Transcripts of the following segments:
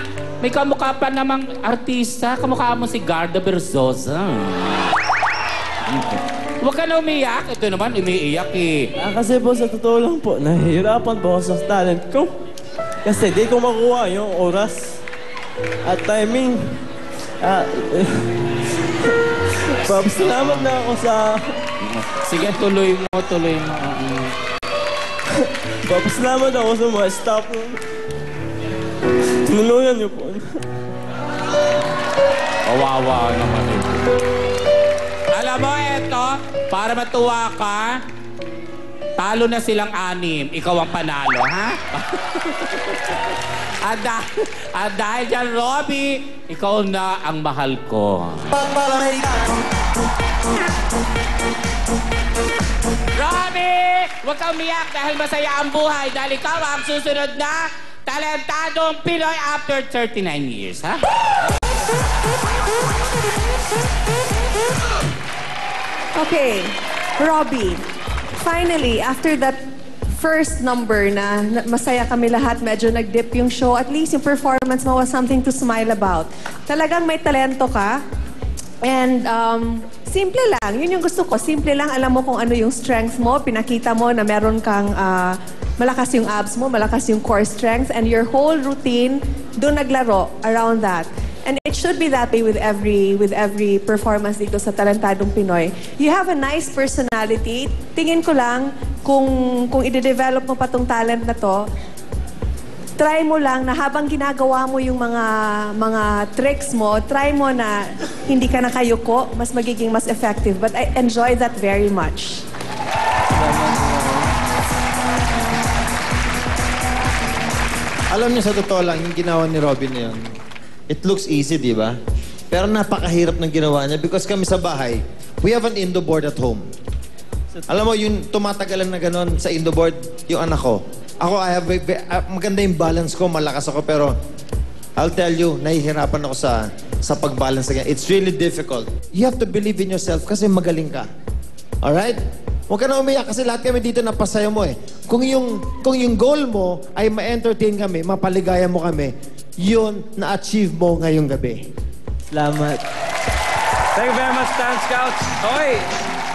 umiyak. May kamukha pa namang artista. Kamukha mo si Garda Berzosa. Huwag ka na umiyak. Ito naman, umiiyak eh. Kasi po, sa totoo lang po, nahihirapan po ako sa talent ko. Kasi di ko makuha yung oras at timing. Salamat na ako sa... Sige, tuloy mo. Papasalamat ako sa mga staff. Tinulungan niyo po. Kawawa naman ito. Alam mo, eto, para matuwa ka, talo na silang 6. Ikaw ang panalo, ha? At dahil dyan, Robbie, ikaw na ang mahal ko. Robbie! Huwag kang umiyak dahil masaya ang buhay dahil ikaw ang susunod na talentadong Pinoy after 39 years, ha? Okay, Robbie, finally, after that first number na masaya kami lahat, medyo nag-dip yung show, at least yung performance mo was something to smile about. Talagang may talento ka. And simple lang, yun yung gusto ko. Simple lang, alam mo kung ano yung strength mo. Pinakita mo na meron kang malakas yung abs mo, malakas yung core strength, and your whole routine, doon naglaro around that. And it should be that way with every performance dito sa Talentadong Pinoy. You have a nice personality. Tingin ko lang, kung i-develop mo pa tong talent na to, try mo lang na habang ginagawa mo yung mga tricks mo, try mo na hindi ka nakayuko, mas magiging mas effective. But I enjoy that very much. Alam niyo, sa totoo lang, yung ginawa ni Robin na yun, it looks easy, di ba? Pero napakahirap ng ginawa niya because kami sa bahay, we have an indoor board at home. Alam mo, yung tumatagalan na gano'n sa indoor board, yung anak ko. Ako, maganda yung balance ko, malakas ako, pero I'll tell you, nahihirapan ako sa pag-balance again. It's really difficult. You have to believe in yourself kasi magaling ka. Alright? Huwag ka na umiyak kasi lahat kami dito napasaya mo eh. Kung yung goal mo ay ma-entertain kami, mapaligaya mo kami, yun na-achieve mo ngayong gabi. Salamat. Thank you very much, Talent Scouts. Okay,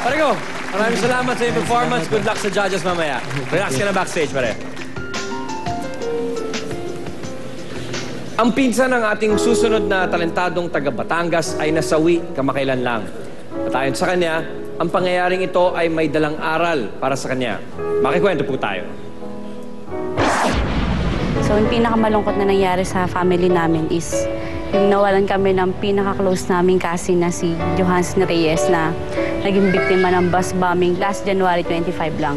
Parigo, maraming salamat sa iyong performance. Good luck sa judges mamaya. Relax ka na backstage, pare. Ang pinsan ng ating susunod na talentadong taga Batangas ay nasawi kamakailan lang. At ayon sa kanya, ang pangyayaring ito ay may dalang aral para sa kanya. Makikwento po tayo. So, yung pinakamalungkot na nangyari sa family namin is yung nawalan kami ng pinaka-close naming cousin na si Johannes Reyes na naging biktima ng bus bombing last January 25 lang.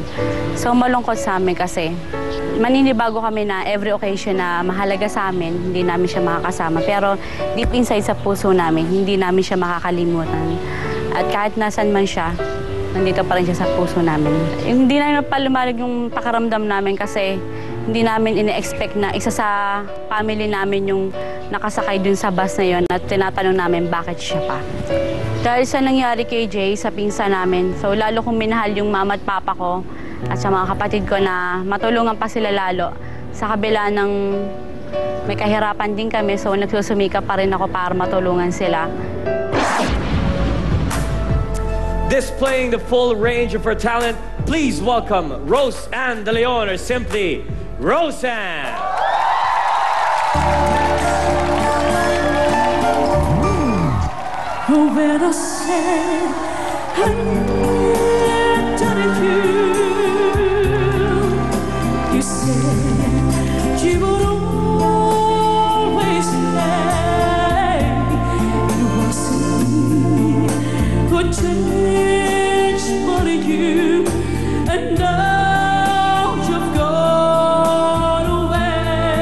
So, malungkot sa amin kasi maninibago kami na every occasion na mahalaga sa amin, hindi namin siya makakasama. Pero deep inside sa puso namin, hindi namin siya makakalimutan. At kahit nasan man siya, nandito pa rin siya sa puso namin. Hindi namin palumalag yung pakaramdam namin kasi hindi namin ine-expect na isa sa family namin yung nakasakay dun sa bus na yon at tinatanong namin bakit siya pa. Dahil sa nangyari kay Jay, sa pinsan namin, so lalo kong minahal yung mama at papa ko at sa mga kapatid ko na matulungan pa sila lalo. Sa kabila ng may kahirapan din kami, so nagsusumika pa rin ako para matulungan sila. Displaying the full range of her talent, please welcome Roseanne De Leon, or simply Roseanne. Oh, when I said I done it you said you would always stay. It wasn't me who changed, but you, and now you've gone away.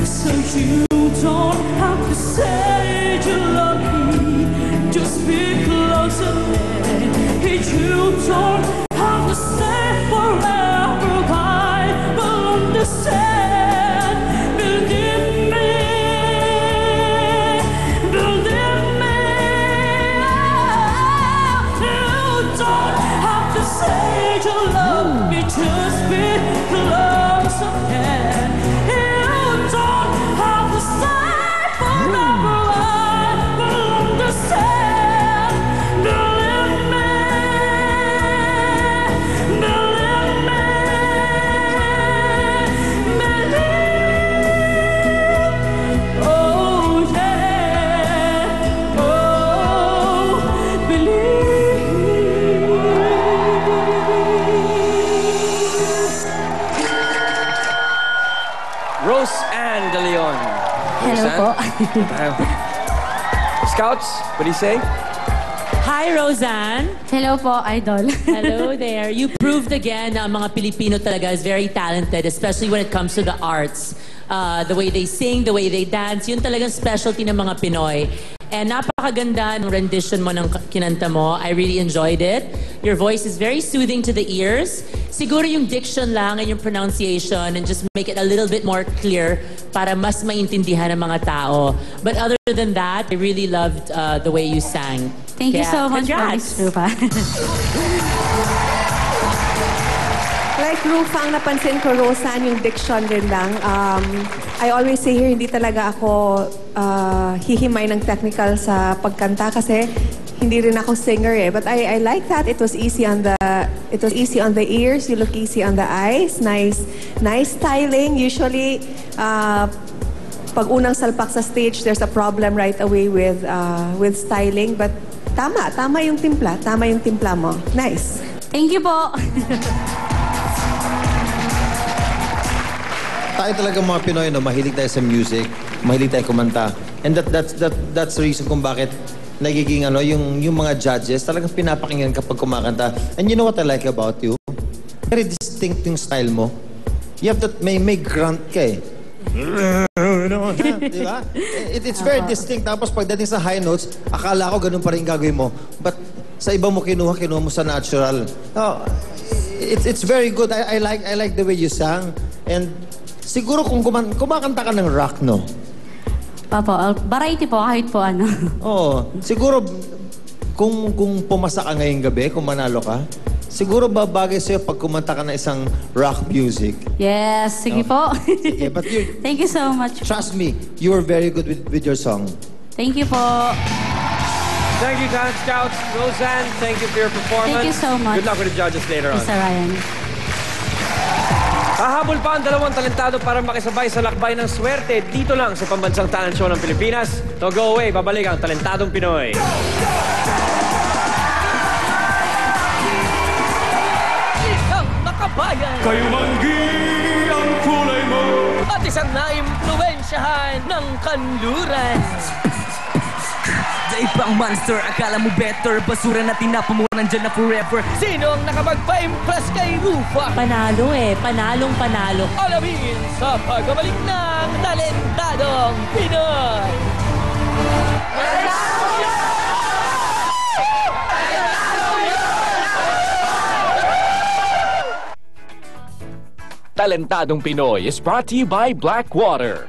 So you don't have to say you love me, just be close to me. You don't have to stay forever, I will understand. Believe me, believe me. You don't have to say you love me, just be close again. You Rose Ann De Leon. Hello Rose po. Ann? Scouts, what do you say? Hi, Roseanne. Hello po, idol. Hello there. You proved again na ang mga Pilipino talaga is very talented, especially when it comes to the arts. The way they sing, the way they dance, yun talagang specialty ng mga Pinoy. And napakaganda ng rendition mo ng kinanta mo. I really enjoyed it. Your voice is very soothing to the ears. Siguro yung diction lang and yung pronunciation and just make it a little bit more clear para mas maintindihan ng mga tao. But other than that, I really loved the way you sang. Thank you Kaya, so much, congrats. Miss Rupa. Like Rufa, ang napansin ko, Roseanne, yung diction din lang. I always say here, hindi talaga ako hihimay ng technical sa pagkanta kasi hindi rin ako singer eh. But I like that. It was easy on the ears. You look easy on the eyes. Nice styling. Usually, pag unang salpak sa stage, there's a problem right away with styling. But tama yung timpla. Tama yung timpla mo. Nice. Thank you po. Tayo talaga mga Pinoy, no, mahilig tayo sa music, mahilig tayo kumanta. And that's the reason kung bakit nagiging yung mga judges talagang pinapakinggan kapag kumakanta. And you know what I like about you? Very distinct yung style mo. You have that may grunt ka eh. Di ba? It's very distinct. Tapos pagdating sa high notes, akala ko ganun pa rin gagawin mo. But sa iba mo kinuha mo sa natural. Oh, it's very good. I like the way you sang. And siguro kung kumakanta ka ng rock, no? Papo, variety po, kahit po ano. Oo. Siguro, kung pumasa ka ngayong gabi, kung manalo ka, siguro babagay sa'yo pag kumanta ka na isang rock music. Yes, sige po. Sige, but Thank you so much. trust me, you were very good with your song. Thank you po. Thank you, Talent Scouts. Roseanne, thank you for your performance. Thank you so much. Good luck with the judges later on. Mr. Ryan. Hahabol pa ang dalawang talentado para makisabay sa lakbay ng swerte dito lang sa Pambansang Talent Show ng Pilipinas. Don't go away, babalik ang Talentadong Pinoy. Isang makabayan Kayo manggi ang kulay mo. at isang naimpluwensyahan ng kanluran. Daig pang monster, akala mo better. Basura na tinapa mo nandyan na forever. Sino ang nakapagpa-impress kay Rufa? Panalo eh. Panalong panalo. Alamin sa pagbabalik ng Talentadong Pinoy. Talentadong Pinoy is brought to you by Blackwater.